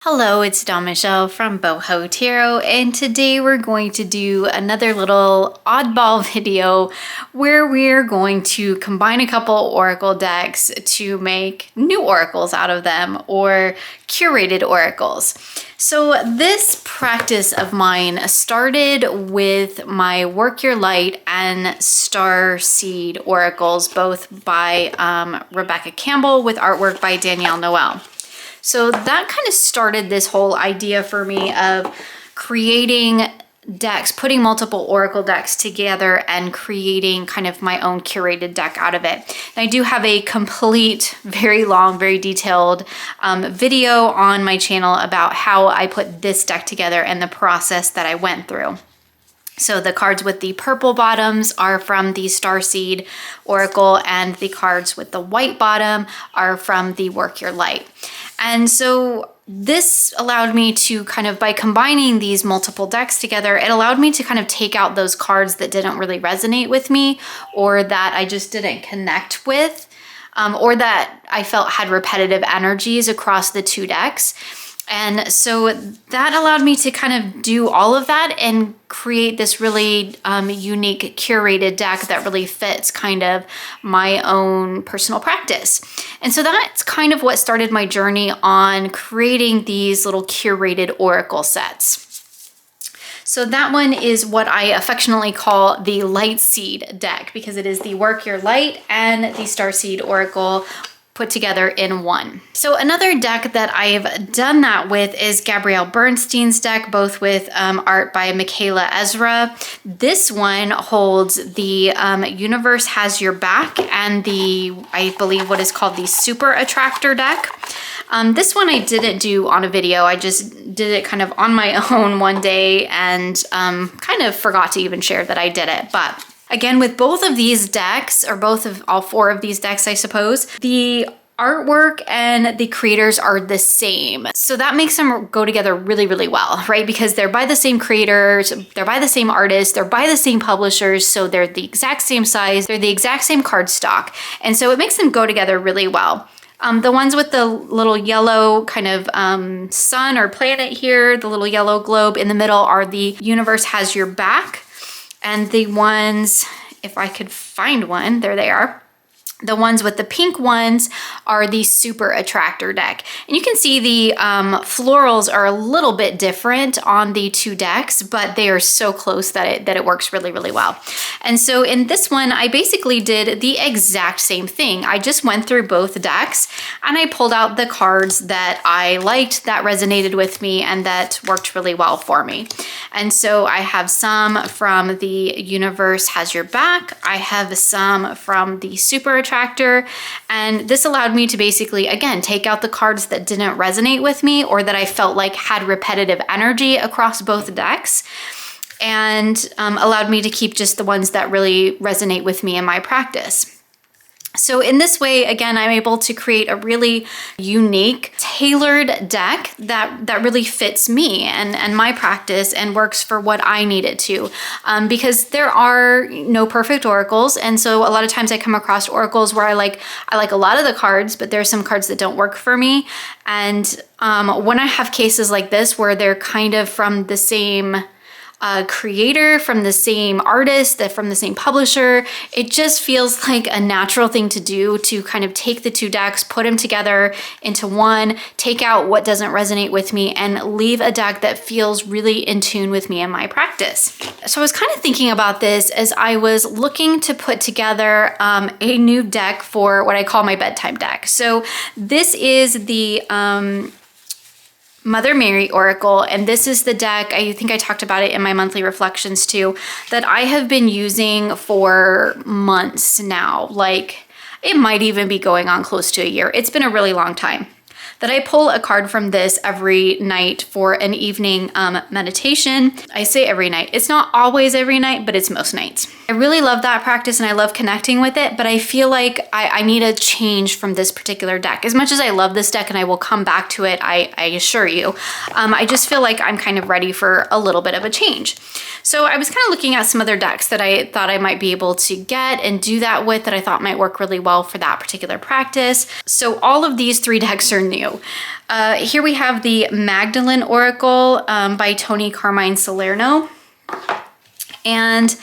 Hello, it's Dawn Michelle from Boho Tarot, and today we're going to do another little oddball video where we're going to combine a couple oracle decks to make new oracles out of them, or curated oracles. So this practice of mine started with my Work Your Light and Star Seed oracles, both by Rebecca Campbell with artwork by Danielle Noel. So that kind of started this whole idea for me of creating decks, putting multiple oracle decks together and creating kind of my own curated deck out of it. And I do have a complete, very long, very detailed video on my channel about how I put this deck together and the process that I went through. So the cards with the purple bottoms are from the Starseed Oracle, and the cards with the white bottom are from the Work Your Light. And so this allowed me to kind of, by combining these multiple decks together, it allowed me to kind of take out those cards that didn't really resonate with me, or that I just didn't connect with, or that I felt had repetitive energies across the two decks. And so that allowed me to kind of do all of that and create this really unique curated deck that really fits kind of my own personal practice. And so that's kind of what started my journey on creating these little curated oracle sets. So that one is what I affectionately call the Light Seed deck, because it is the Work Your Light and the Starseed Oracle put together in one. So another deck that I've done that with is Gabby Bernstein's deck, both with art by Michaela Ezra. This one holds the Universe Has Your Back and the, I believe, what is called the Super Attractor deck. This one I didn't do on a video. I just did it kind of on my own one day and kind of forgot to even share that I did it. But again, with both of these decks, or all four of these decks, I suppose, the artwork and the creators are the same. So that makes them go together really, really well, right? Because they're by the same creators, they're by the same artists, they're by the same publishers, so they're the exact same size, they're the exact same card stock. And so it makes them go together really well. The ones with the little yellow kind of sun or planet here, the little yellow globe in the middle, are the Universe Has Your Back. And the ones, if I could find one, there they are. The ones with the pink ones are the Super Attractor deck. And you can see the florals are a little bit different on the two decks, but they are so close that it works really, really well. And so in this one, I basically did the exact same thing. I just went through both decks and I pulled out the cards that I liked, that resonated with me, and that worked really well for me. And so I have some from the Universe Has Your Back. I have some from the Super Attractor, and this allowed me to basically, again, take out the cards that didn't resonate with me or that I felt like had repetitive energy across both decks, and allowed me to keep just the ones that really resonate with me in my practice. So in this way, again, I'm able to create a really unique, tailored deck that really fits me and my practice and works for what I need it to. Because there are no perfect oracles. And so a lot of times I come across oracles where I like a lot of the cards, but there's some cards that don't work for me. And when I have cases like this where they're kind of from the same creator, from the same artist, from the same publisher, it just feels like a natural thing to do, to kind of take the two decks, put them together into one, take out what doesn't resonate with me, and leave a deck that feels really in tune with me and my practice. So I was kind of thinking about this as I was looking to put together a new deck for what I call my bedtime deck. So this is the Mother Mary Oracle, and this is the deck, I think I talked about it in my monthly reflections too, that I have been using for months now. Like, it might even be going on close to a year. It's been a really long time that I pull a card from this every night for an evening meditation. I say every night. It's not always every night, but it's most nights. I really love that practice and I love connecting with it, but I feel like I need a change from this particular deck. As much as I love this deck and I will come back to it, I assure you, I just feel like I'm kind of ready for a little bit of a change. So I was kind of looking at some other decks that I thought I might be able to get and do that with, that I thought might work really well for that particular practice. So all of these three decks are new. new. Here we have the Magdalene Oracle by Tony Carmine Salerno. And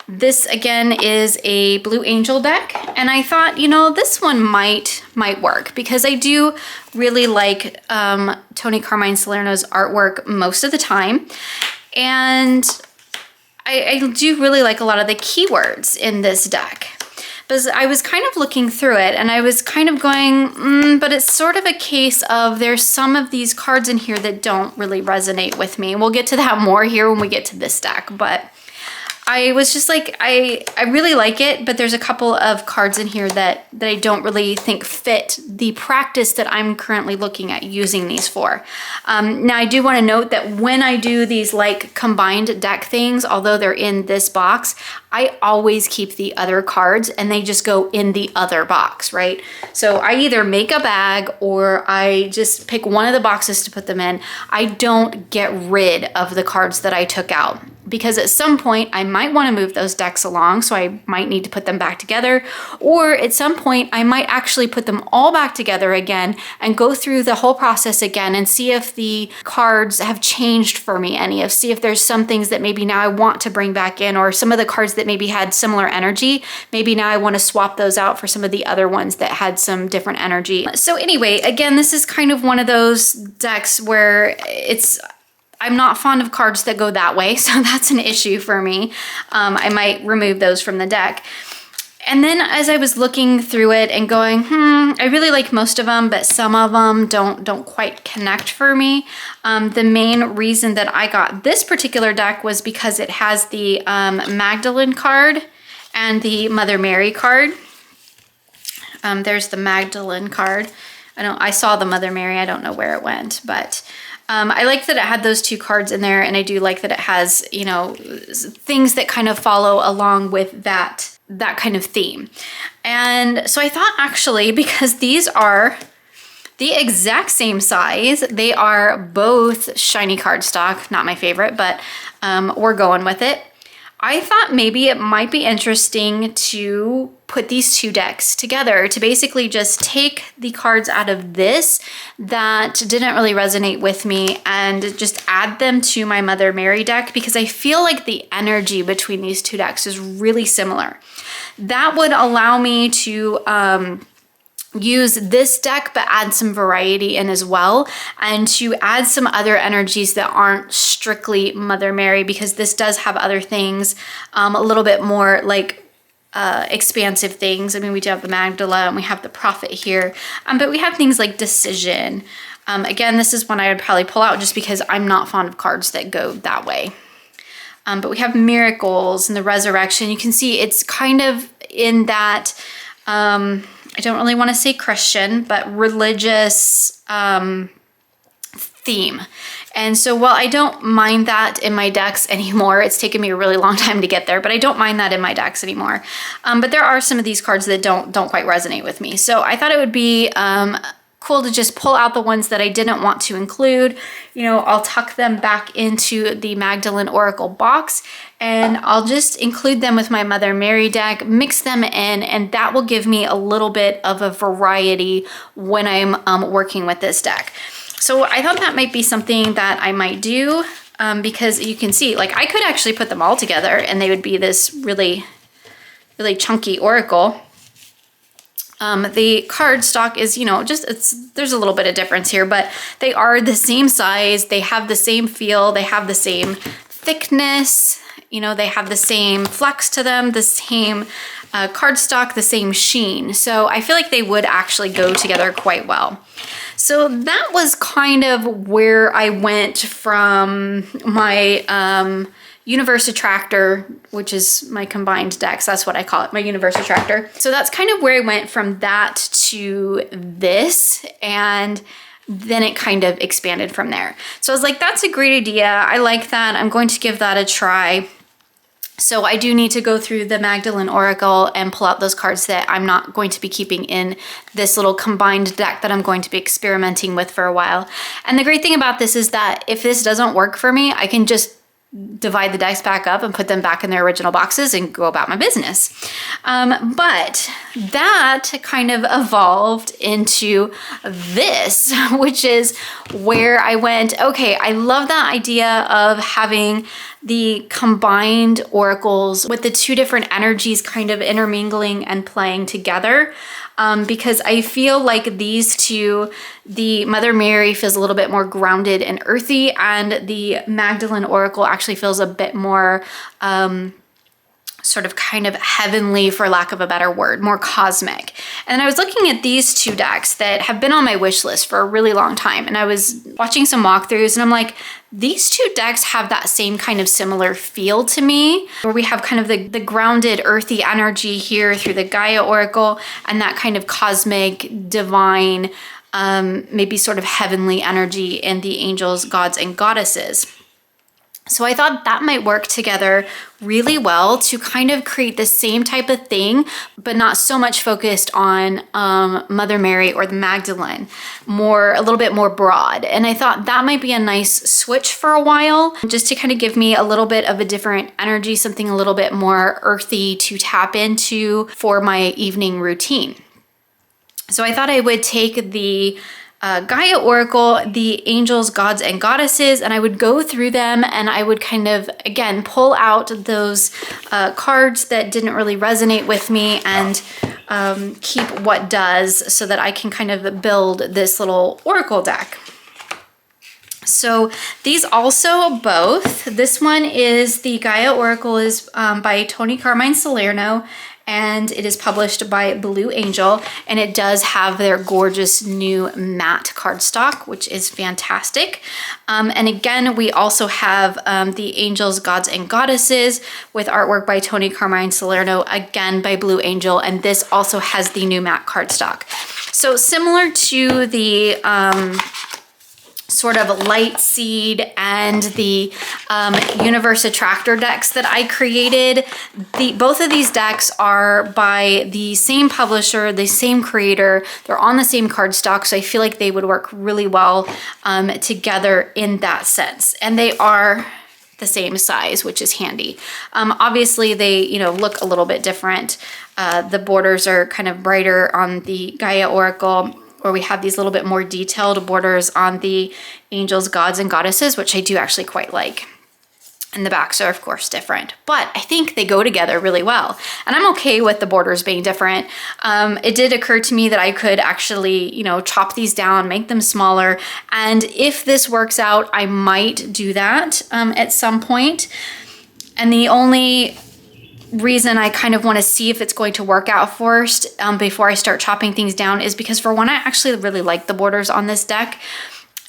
this again is a Blue Angel deck, and I thought, you know, this one might work because I do really like Tony Carmine Salerno's artwork most of the time, and I do really like a lot of the keywords in this deck. But I was kind of looking through it and I was kind of going, but it's sort of a case of there's some of these cards in here that don't really resonate with me. We'll get to that more here when we get to this deck, but I was just like, I really like it, but there's a couple of cards in here that I don't really think fit the practice that I'm currently looking at using these for. Now, I do want to note that when I do these like combined deck things, although they're in this box, I always keep the other cards and they just go in the other box, right? So I either make a bag or I just pick one of the boxes to put them in. I don't get rid of the cards that I took out, because at some point I might want to move those decks along, so I might need to put them back together, or at some point I might actually put them all back together again and go through the whole process again and see if the cards have changed for me any, see if there's some things that maybe now I want to bring back in, or some of the cards that maybe had similar energy, maybe now I want to swap those out for some of the other ones that had some different energy. So anyway, again, this is kind of one of those decks where I'm not fond of cards that go that way, so that's an issue for me. I might remove those from the deck. And then as I was looking through it and going, I really like most of them, but some of them don't quite connect for me. The main reason that I got this particular deck was because it has the Magdalene card and the Mother Mary card. There's the Magdalene card. I saw the Mother Mary, I don't know where it went, but I like that it had those two cards in there, and I do like that it has, you know, things that kind of follow along with that kind of theme. And so I thought, actually, because these are the exact same size, they are both shiny cardstock, not my favorite, but we're going with it. I thought maybe it might be interesting to put these two decks together to basically just take the cards out of this that didn't really resonate with me and just add them to my Mother Mary deck, because I feel like the energy between these two decks is really similar. That would allow me to use this deck but add some variety in as well, and to add some other energies that aren't strictly Mother Mary, because this does have other things, a little bit more like expansive things. I mean, we do have the Magdala and we have the Prophet here, but we have things like Decision. Again, this is one I would probably pull out just because I'm not fond of cards that go that way. But we have Miracles and the Resurrection. You can see it's kind of in that I don't really want to say Christian, but religious theme. And so while I don't mind that in my decks anymore, it's taken me a really long time to get there, but I don't mind that in my decks anymore. But there are some of these cards that don't quite resonate with me. So I thought it would be cool to just pull out the ones that I didn't want to include. You know, I'll tuck them back into the Magdalene Oracle box, and I'll just include them with my Mother Mary deck, mix them in, and that will give me a little bit of a variety when I'm working with this deck. So I thought that might be something that I might do, because you can see, like, I could actually put them all together and they would be this really, really chunky oracle. The card stock is, you know, there's a little bit of difference here, but they are the same size, they have the same feel, they have the same thickness, you know, they have the same flex to them, the same cardstock, the same sheen. So I feel like they would actually go together quite well. So that was kind of where I went from my Universe Attractor, which is my combined decks. That's what I call it, my Universe Attractor. So that's kind of where I went from that to this, and then it kind of expanded from there. So I was like, that's a great idea. I like that. I'm going to give that a try. So I do need to go through the Magdalene Oracle and pull out those cards that I'm not going to be keeping in this little combined deck that I'm going to be experimenting with for a while. And the great thing about this is that if this doesn't work for me, I can just divide the decks back up and put them back in their original boxes and go about my business. But that kind of evolved into this, which is where I went, okay, I love that idea of having the combined oracles with the two different energies kind of intermingling and playing together. Because I feel like these two, the Mother Mary feels a little bit more grounded and earthy, and the Magdalene Oracle actually feels a bit more sort of kind of heavenly, for lack of a better word, more cosmic. And I was looking at these two decks that have been on my wish list for a really long time, and I was watching some walkthroughs and I'm like, these two decks have that same kind of similar feel to me, where we have kind of the grounded earthy energy here through the Gaia Oracle and that kind of cosmic, divine, maybe sort of heavenly energy in the angels, gods, and goddesses. So I thought that might work together really well to kind of create the same type of thing, but not so much focused on Mother Mary or the Magdalene, a little bit more broad. And I thought that might be a nice switch for a while, just to kind of give me a little bit of a different energy, something a little bit more earthy to tap into for my evening routine. So I thought I would take the Gaia Oracle, the angels, gods, and goddesses, and I would go through them and I would kind of, again, pull out those cards that didn't really resonate with me and keep what does, so that I can kind of build this little oracle deck. So these also both, this one is the Gaia Oracle is by Tony Carmine Salerno, and it is published by Blue Angel, and it does have their gorgeous new matte cardstock, which is fantastic. And again, we also have the Angels, Gods, and Goddesses with artwork by Tony Carmine Salerno, again by Blue Angel, and this also has the new matte cardstock. So similar to the sort of light seed and the universe attractor decks that I created, both of these decks are by the same publisher, the same creator. They're on the same cardstock, so I feel like they would work really well together in that sense. And they are the same size, which is handy. Obviously they, look a little bit different. The borders are kind of brighter on the Gaia Oracle, where we have these little bit more detailed borders on the angels, gods, and goddesses, which I do actually quite like. And the backs are, of course, different, but I think they go together really well. And I'm okay with the borders being different. It did occur to me that I could actually, chop these down, make them smaller. And if this works out, I might do that at some point. And the only reason I kind of want to see if it's going to work out first before I start chopping things down is because, for one, I actually really like the borders on this deck,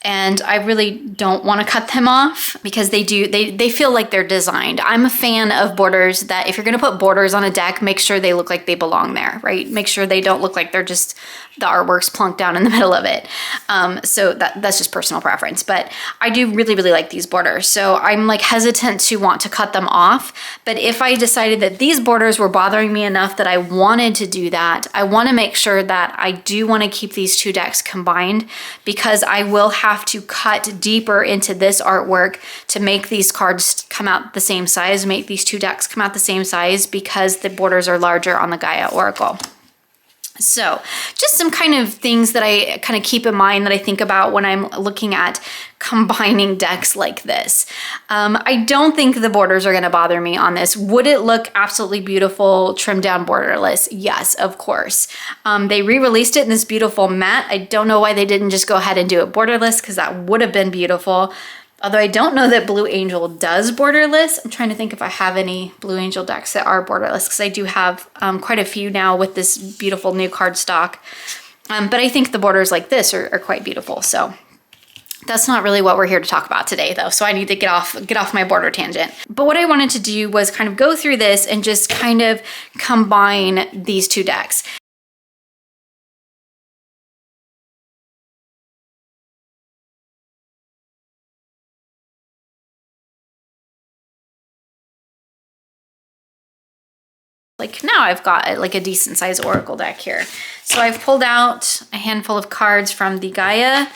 and I really don't want to cut them off because they feel like they're designed. I'm a fan of borders that, if you're going to put borders on a deck, make sure they look like they belong there, right? Make sure they don't look like they're just the artwork's plunked down in the middle of it. So that's just personal preference, but I do really, really like these borders. So I'm like hesitant to want to cut them off. But if I decided that these borders were bothering me enough that I wanted to do that, I want to make sure that I do want to keep these two decks combined, because I will have to cut deeper into this artwork to make these cards come out the same size, make these two decks come out the same size, because the borders are larger on the Gaia Oracle. So just some kind of things that I kind of keep in mind that I think about when I'm looking at combining decks like this. I don't think the borders are going to bother me on this. Would it look absolutely beautiful, trimmed down borderless? Yes, of course. They re-released it in this beautiful matte. I don't know why they didn't just go ahead and do it borderless, because that would have been beautiful. Although I don't know that Blue Angel does borderless. I'm trying to think if I have any Blue Angel decks that are borderless, because I do have quite a few now with this beautiful new cardstock. But I think the borders like this are quite beautiful. So that's not really what we're here to talk about today, though. So I need to get off my border tangent. But what I wanted to do was kind of go through this and just kind of combine these two decks. Like now I've got like a decent sized oracle deck here. So I've pulled out a handful of cards from the Gaia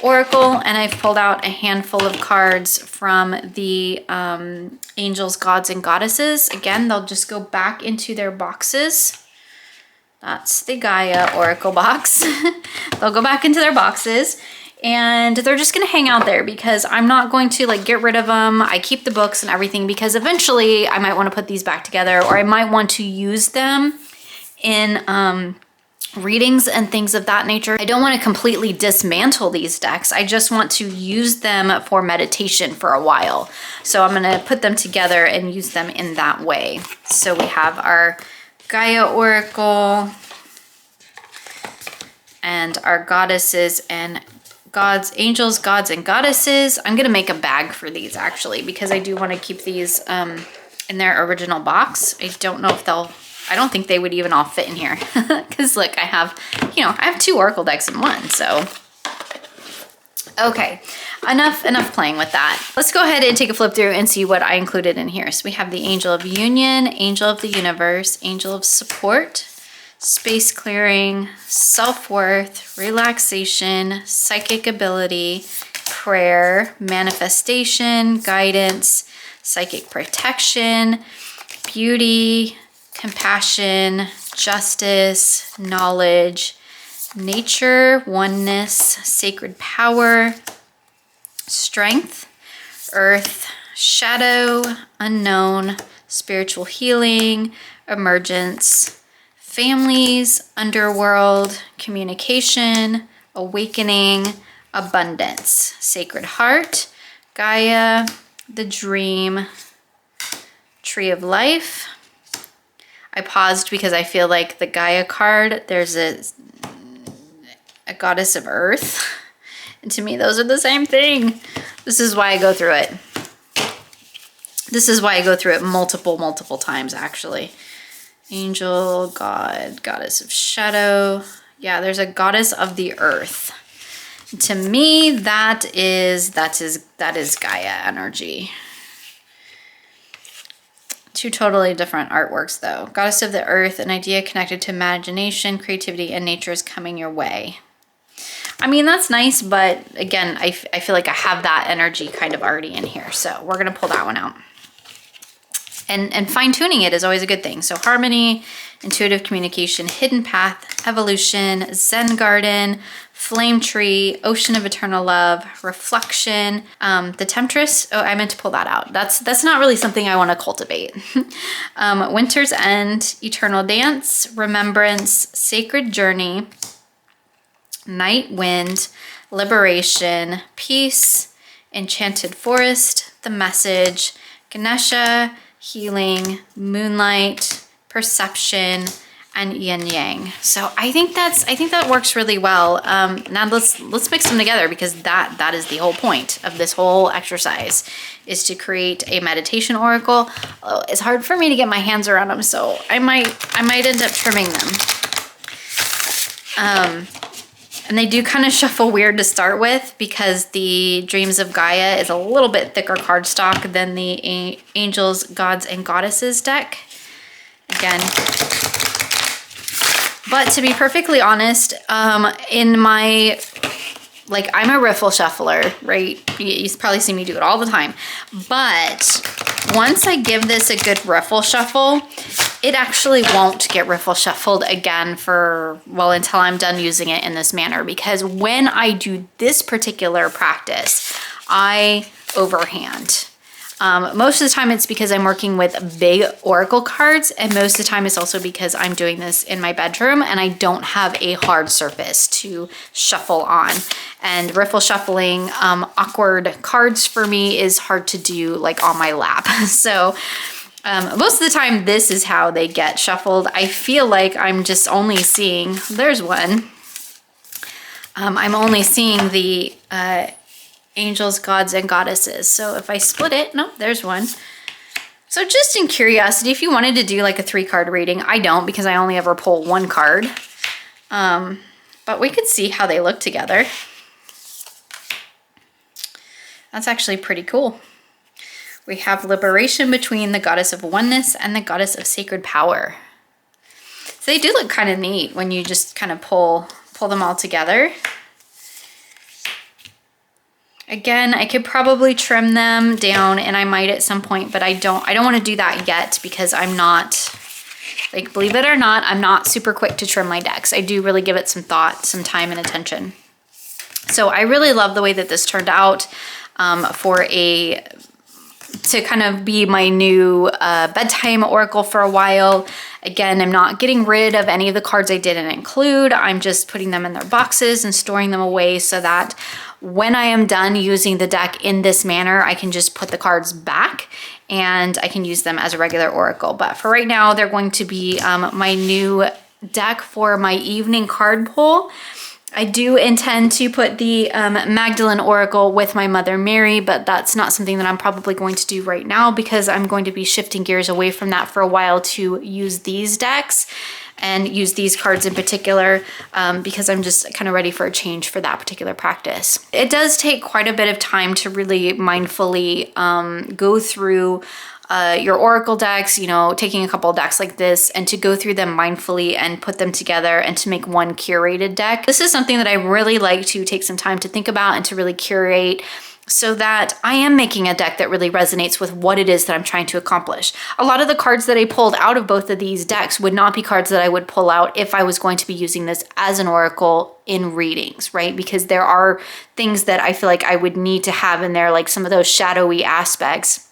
Oracle, and I've pulled out a handful of cards from the Angels, Gods, and Goddesses. Again, they'll just go back into their boxes. That's the Gaia Oracle box. They'll go back into their boxes and they're just gonna hang out there because I'm not going to like get rid of them. I keep the books and everything because eventually I might want to put these back together, or I might want to use them in readings and things of that nature. I don't want to completely dismantle these decks. I just want to use them for meditation for a while. So I'm going to put them together and use them in that way. So we have our Gaia Oracle and our Goddesses and Gods, Angels, Gods, and Goddesses. I'm going to make a bag for these actually because I do want to keep these in their original box. I don't know if they'll, I don't think they would even all fit in here because look, I have, you know, I have 2 Oracle decks in one, so. Okay, enough playing with that. Let's go ahead and take a flip through and see what I included in here. So we have the Angel of Union, Angel of the Universe, Angel of Support, Space Clearing, Self-Worth, Relaxation, Psychic Ability, Prayer, Manifestation, Guidance, Psychic Protection, Beauty, Compassion, Justice, Knowledge, Nature, Oneness, Sacred Power, Strength, Earth, Shadow, Unknown, Spiritual Healing, Emergence, Families, Underworld, Communication, Awakening, Abundance, Sacred Heart, Gaia, the Dream, Tree of Life. I paused because I feel like the Gaia card, there's a Goddess of Earth. And to me, those are the same thing. This is why I go through it. This is why I go through it multiple times, actually. Angel, God, Goddess of Shadow. Yeah, there's a Goddess of the Earth. To me, that is Gaia energy. 2 totally different artworks though. Goddess of the Earth, an idea connected to imagination, creativity, and nature is coming your way. I mean, that's nice, but again, I feel like I have that energy kind of already in here. So we're gonna pull that one out. And fine-tuning it is always a good thing. So harmony, intuitive communication, hidden path, evolution, Zen garden, flame tree, ocean of eternal love, reflection, the temptress. Oh, I meant to pull that out. That's not really something I want to cultivate. Winter's end, eternal dance, remembrance, sacred journey, night wind, liberation, peace, enchanted forest, the message, Ganesha, healing, moonlight, perception, and yin yang. So I think that works really well. Now let's mix them together because that is the whole point of this whole exercise, is to create a meditation oracle. Oh, it's hard for me to get my hands around them, so I might end up trimming them. And they do kind of shuffle weird to start with because the Dreams of Gaia is a little bit thicker cardstock than the Angels, Gods, and Goddesses deck. Again. But to be perfectly honest, in my, like, I'm a riffle shuffler, right? You probably see me do it all the time. But once I give this a good riffle shuffle, it actually won't get riffle shuffled again for, well, until I'm done using it in this manner. Because when I do this particular practice, I overhand. Most of the time it's because I'm working with big oracle cards, and most of the time it's also because I'm doing this in my bedroom and I don't have a hard surface to shuffle on. And riffle shuffling awkward cards for me is hard to do like on my lap. So most of the time this is how they get shuffled. I feel like I'm just only seeing, there's one. I'm only seeing the Angels, Gods, and Goddesses. So if I split it, no, there's one. So just in curiosity, if you wanted to do like a 3-card reading, I don't because I only ever pull 1 card. But we could see how they look together. That's actually pretty cool. We have liberation between the Goddess of Oneness and the Goddess of Sacred Power. So they do look kind of neat when you just kind of pull them all together. Again, I could probably trim them down, and I might at some point, but I don't want to do that yet because I'm not, like, believe it or not, I'm not super quick to trim my decks. I do really give it some thought, some time and attention. So I really love the way that this turned out to kind of be my new bedtime oracle for a while. Again, I'm not getting rid of any of the cards I didn't include. I'm just putting them in their boxes and storing them away so that when I am done using the deck in this manner, I can just put the cards back and I can use them as a regular oracle. But for right now, they're going to be my new deck for my evening card pull. I do intend to put the Magdalene Oracle with my Mother Mary, but that's not something that I'm probably going to do right now because I'm going to be shifting gears away from that for a while to use these decks and use these cards in particular because I'm just kind of ready for a change for that particular practice. It does take quite a bit of time to really mindfully go through your oracle decks, you know, taking a couple of decks like this and to go through them mindfully and put them together and to make one curated deck. This is something that I really like to take some time to think about and to really curate so that I am making a deck that really resonates with what it is that I'm trying to accomplish. A lot of the cards that I pulled out of both of these decks would not be cards that I would pull out if I was going to be using this as an oracle in readings, right? Because there are things that I feel like I would need to have in there, like some of those shadowy aspects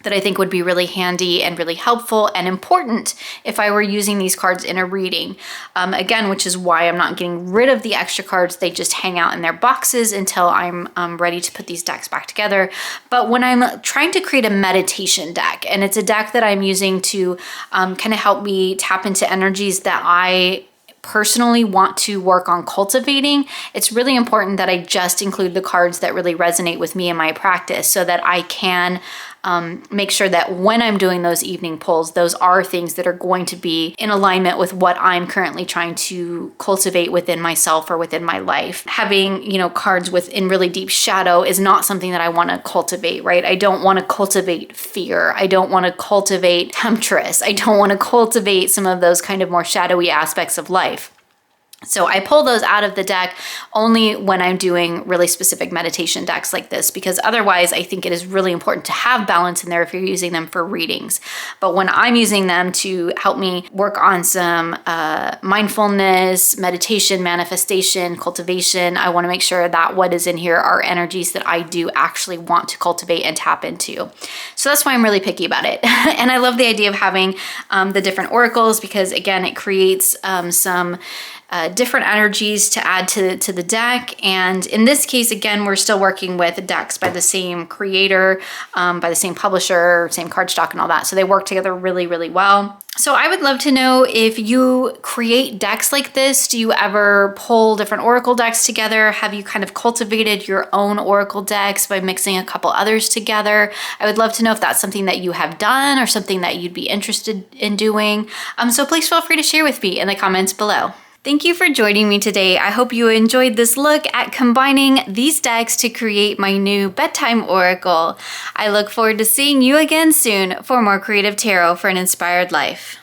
that I think would be really handy and really helpful and important if I were using these cards in a reading. Again, which is why I'm not getting rid of the extra cards. They just hang out in their boxes until I'm ready to put these decks back together. But when I'm trying to create a meditation deck, and it's a deck that I'm using to kind of help me tap into energies that I personally want to work on cultivating, it's really important that I just include the cards that really resonate with me in my practice so that I can make sure that when I'm doing those evening pulls, those are things that are going to be in alignment with what I'm currently trying to cultivate within myself or within my life. Having, you know, cards in really deep shadow is not something that I want to cultivate, right? I don't want to cultivate fear. I don't want to cultivate temptress. I don't want to cultivate some of those kind of more shadowy aspects of life. So I pull those out of the deck only when I'm doing really specific meditation decks like this, because otherwise I think it is really important to have balance in there if you're using them for readings. But when I'm using them to help me work on some mindfulness, meditation, manifestation, cultivation, I want to make sure that what is in here are energies that I do actually want to cultivate and tap into. So that's why I'm really picky about it. And I love the idea of having the different oracles because, again, it creates some different energies to add to the deck. And in this case, again, we're still working with decks by the same creator, by the same publisher, same cardstock and all that. So they work together really, really well. So I would love to know if you create decks like this. Do you ever pull different oracle decks together? Have you kind of cultivated your own oracle decks by mixing a couple others together? I would love to know if that's something that you have done or something that you'd be interested in doing. So please feel free to share with me in the comments below. Thank you for joining me today. I hope you enjoyed this look at combining these decks to create my new bedtime oracle. I look forward to seeing you again soon for more creative tarot for an inspired life.